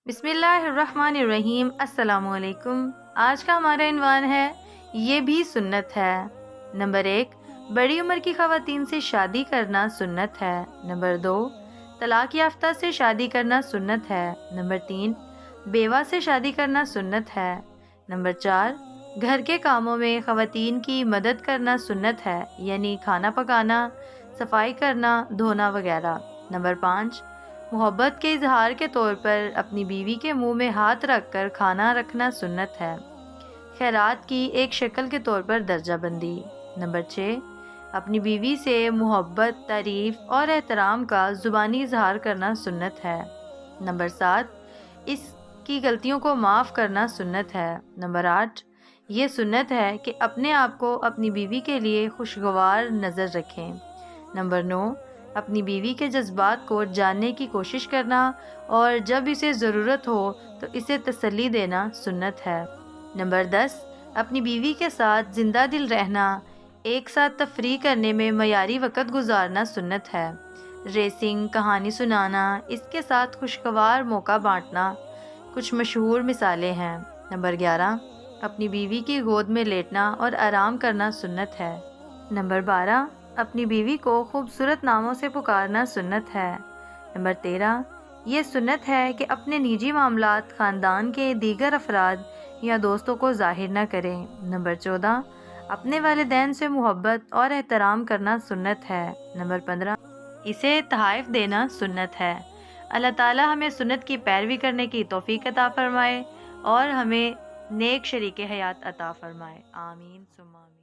بسم اللہ الرحمن الرحیم۔ السلام علیکم۔ آج کا ہمارا عنوان ہے یہ بھی سنت ہے۔ نمبر 1، بڑی عمر کی خواتین سے شادی کرنا سنت ہے۔ نمبر 2، طلاق یافتہ سے شادی کرنا سنت ہے۔ نمبر 3، بیوہ سے شادی کرنا سنت ہے۔ نمبر 4، گھر کے کاموں میں خواتین کی مدد کرنا سنت ہے، یعنی کھانا پکانا، صفائی کرنا، دھونا وغیرہ۔ نمبر 5، محبت کے اظہار کے طور پر اپنی بیوی کے منہ میں ہاتھ رکھ کر کھانا رکھنا سنت ہے، خیرات کی ایک شکل کے طور پر درجہ بندی۔ نمبر 6، اپنی بیوی سے محبت، تعریف اور احترام کا زبانی اظہار کرنا سنت ہے۔ نمبر 7، اس کی غلطیوں کو معاف کرنا سنت ہے۔ نمبر 8، یہ سنت ہے کہ اپنے آپ کو اپنی بیوی کے لیے خوشگوار نظر رکھیں۔ نمبر 9، اپنی بیوی کے جذبات کو جاننے کی کوشش کرنا اور جب اسے ضرورت ہو تو اسے تسلی دینا سنت ہے۔ نمبر 10، اپنی بیوی کے ساتھ زندہ دل رہنا، ایک ساتھ تفریح کرنے میں معیاری وقت گزارنا سنت ہے۔ ریسنگ، کہانی سنانا، اس کے ساتھ خوشگوار موقع بانٹنا کچھ مشہور مثالیں ہیں۔ نمبر 11، اپنی بیوی کی گود میں لیٹنا اور آرام کرنا سنت ہے۔ نمبر 12، اپنی بیوی کو خوبصورت ناموں سے پکارنا سنت ہے۔ نمبر 13، یہ سنت ہے کہ اپنے نجی معاملات خاندان کے دیگر افراد یا دوستوں کو ظاہر نہ کریں۔ نمبر 14، اپنے والدین سے محبت اور احترام کرنا سنت ہے۔ نمبر 15، اسے تحائف دینا سنت ہے۔ اللہ تعالی ہمیں سنت کی پیروی کرنے کی توفیق عطا فرمائے اور ہمیں نیک شریک حیات عطا فرمائے۔ آمین ثم آمین۔